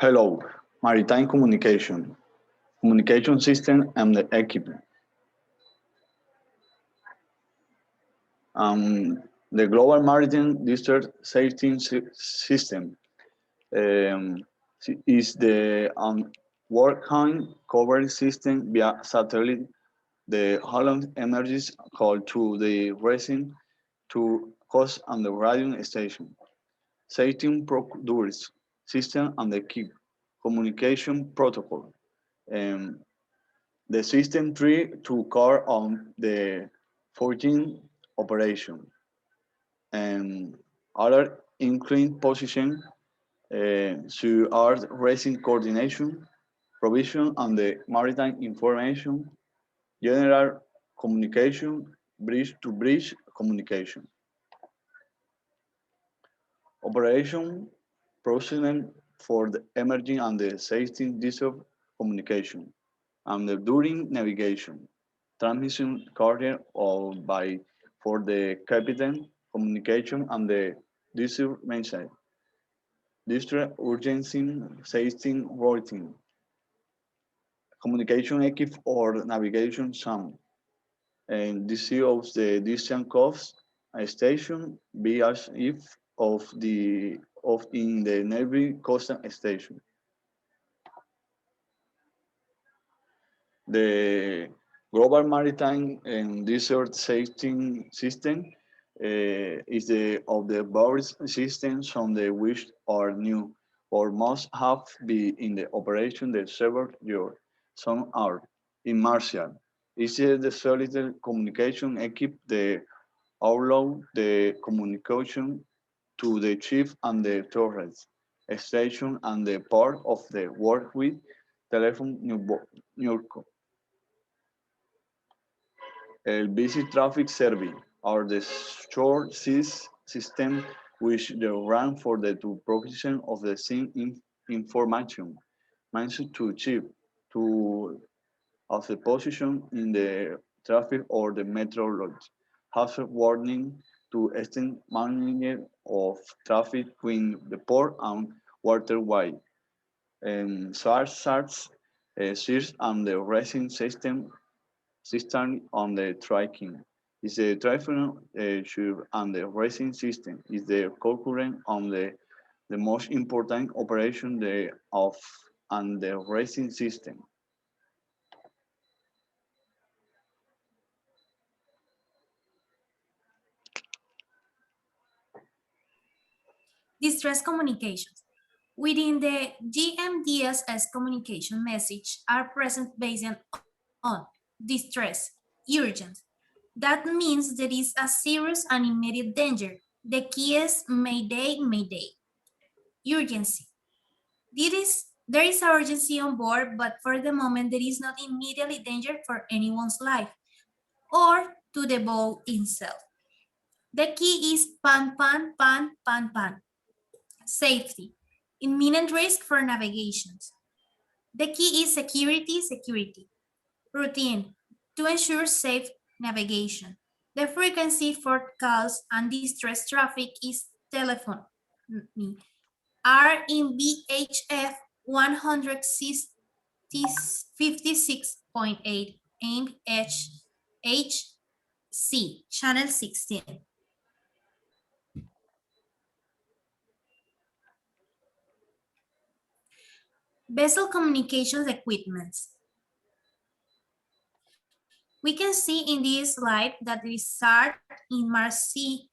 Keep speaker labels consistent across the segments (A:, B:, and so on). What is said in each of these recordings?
A: Hello, Maritime Communication System and the equipment. The Global Maritime District Safety System um, is the working coverage system via satellite. The Holland emerges called to the racing to coast and the radio station. Safety procedures, system and the key communication protocol. Um, the system 3 to core on the 14 operation and other inclined position to art racing coordination, provision and the maritime information, general communication, bridge to bridge communication. Operation processing for the emerging and the safety disc communication and the during navigation. Transmission carrier or by for the captain communication and the district message. District urgency safety routing. Communication equipe or navigation sound. And this of the distance cost station be as if of in the navy coastal station. The Global Maritime and Desert Safety System is the of the various systems on the which are new or must have been in the operation the several years. Some are in Martial. Is the solitary communication equip the allow the communication to the chief and the turrets station and the part of the work with telephone New York. El Busy Traffic Service are the short system which they run for the to provision of the same information meant to achieve to of the position in the traffic or the meteorology. Hazard warning to extend management of traffic between the port and waterway. And SARS, SIRS and the racing system on the tracking. Is the tracking and the racing system is the concurrent on the most important operation of and the racing system.
B: Distress communications. Within the GMDSS communication message are present based on distress, urgent. That means there is a serious and immediate danger. The key is Mayday, Mayday. Urgency. There is urgency on board, but for the moment there is not immediately danger for anyone's life or to the boat itself. The key is pan, pan, pan, pan, pan. Safety. Imminent risk for navigations. The key is security, security. Routine. To ensure safe navigation. The frequency for calls and distress traffic is telephone. R in VHF 156.8 MHC, channel 16. Vessel communications equipments. We can see in this slide that we start in Marcy,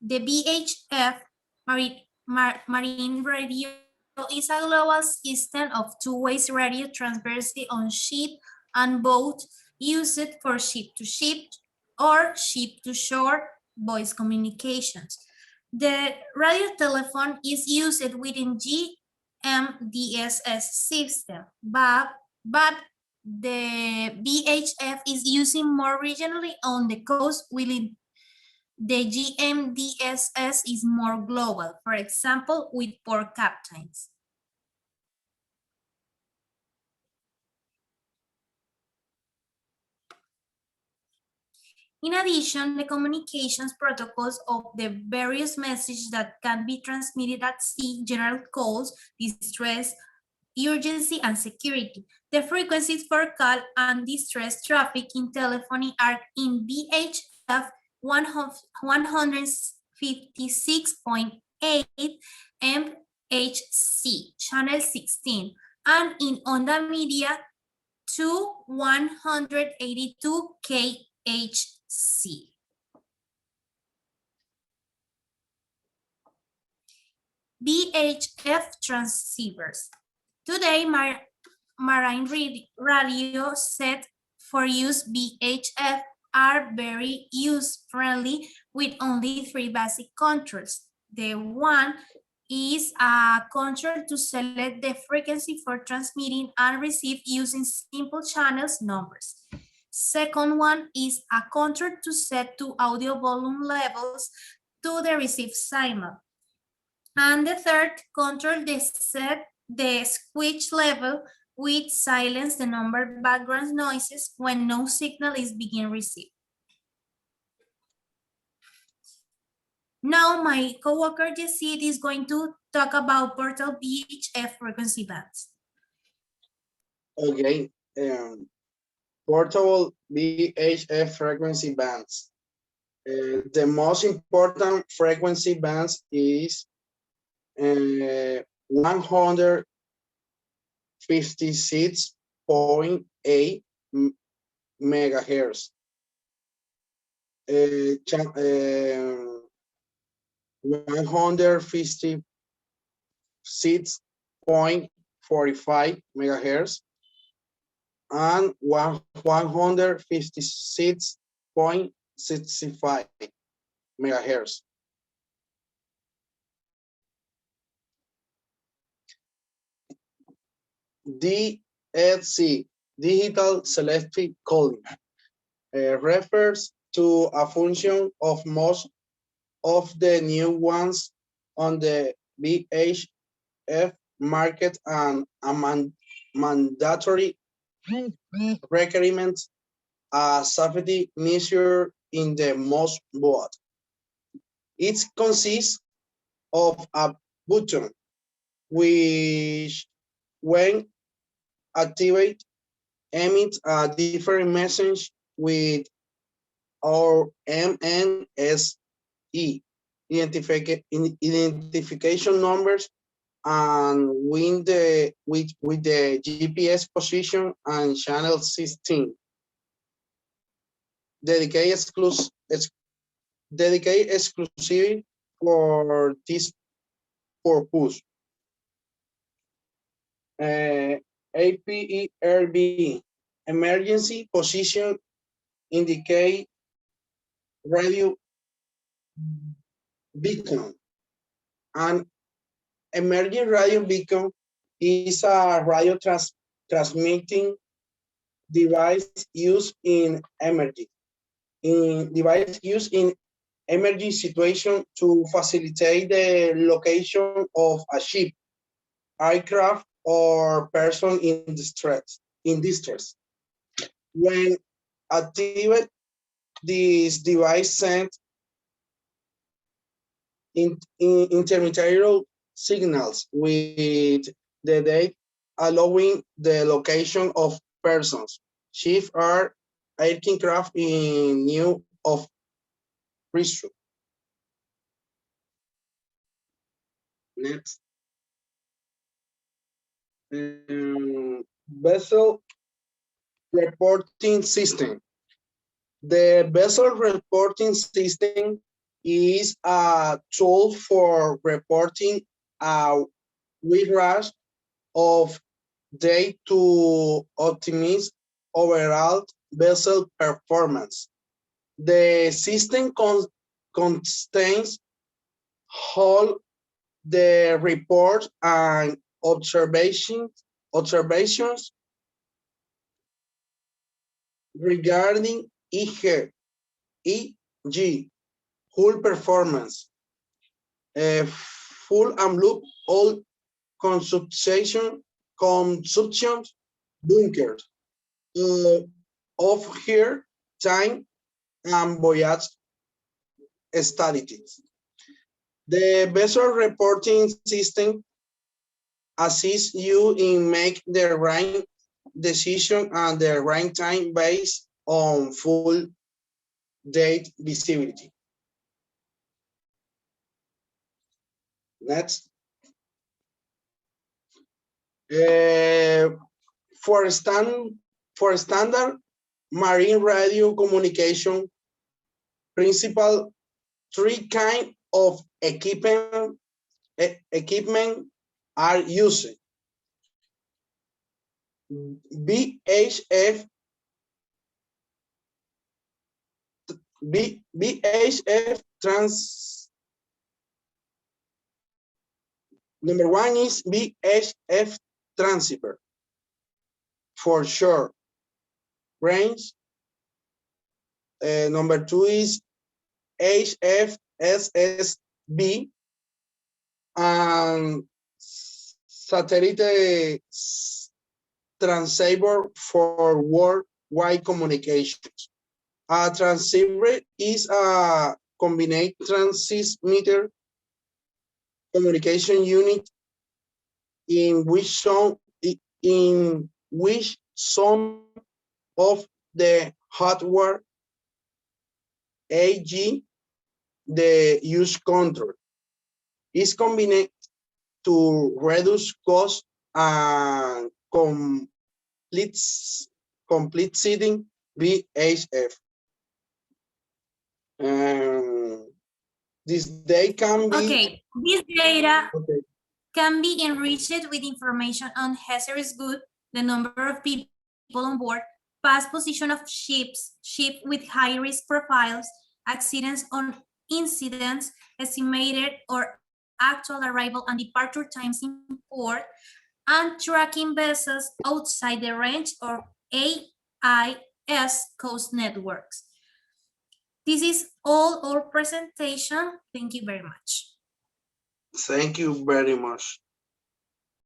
B: the VHF marine radio is a global system of two-way radio transversely on ship and boat used for ship-to-ship or ship-to-shore voice communications. The radio telephone is used within GMDSS system, but the VHF is using more regionally on the coast, while the GMDSS is more global, for example, with port captains. In addition, the communications protocols of the various messages that can be transmitted at sea, general calls, distress, urgency, and security. The frequencies for call and distress traffic in telephony are in VHF 156.8 MHz, channel 16, and in Onda Media to 182 KHz. VHF transceivers. Today, marine radio set for use VHF are very user-friendly with only 3 basic controls. The one is a control to select the frequency for transmitting and receive using simple channels numbers. Second one is a control to set two audio volume levels to the received signal. And the third, control the switch level with silence the number background noises when no signal is being received. Now my coworker Jessit is going to talk about portable VHF frequency bands.
C: Okay, portable VHF frequency bands. The most important frequency bands is 156.8 megahertz. 156.45 megahertz and 156.65 megahertz. DSC, digital selective coding, refers to a function of most of the new ones on the VHF market and a mandatory requirement, a safety measure in the most board. It consists of a button which, when activated, emits a different message with our MNSE identification numbers and with the GPS position and channel 16. Dedicated exclusively for this purpose. APERB, emergency position indicate radio beacon. An emerging radio beacon is a radio transmitting device used in emergency situation to facilitate the location of a ship, aircraft, or person in distress. When activated, this device sends intermediate signals with the date allowing the location of persons, ships, or aircraft in new of rescue. Next. Vessel reporting system. The vessel reporting system is a tool for reporting a wide range of data to optimize overall vessel performance. The system contains all the reports and observations regarding e.g. hull performance, full and loop all consumption, bunkers, of here time and voyage statistics. The vessel reporting system assists you in make the right decision and the right time based on full date visibility. Next. For standard marine radio communication principal, three kind of equipment are used. VHF number one is VHF transceiver for short range. Number two is HFSSB and satellite transceiver for worldwide communications. A transceiver is a combined transmitter communication unit in which some of the hardware, e.g., the use control, is combined to reduce cost and complete setting VHF. This data can be
B: this data
C: okay.
B: can be enriched with information on hazardous goods, the number of people on board, past position of ships with high-risk profiles, accidents or incidents, estimated or actual arrival and departure times in port, and tracking vessels outside the range of AIS coast networks. This is all our presentation. Thank you very much.
C: Thank you very much.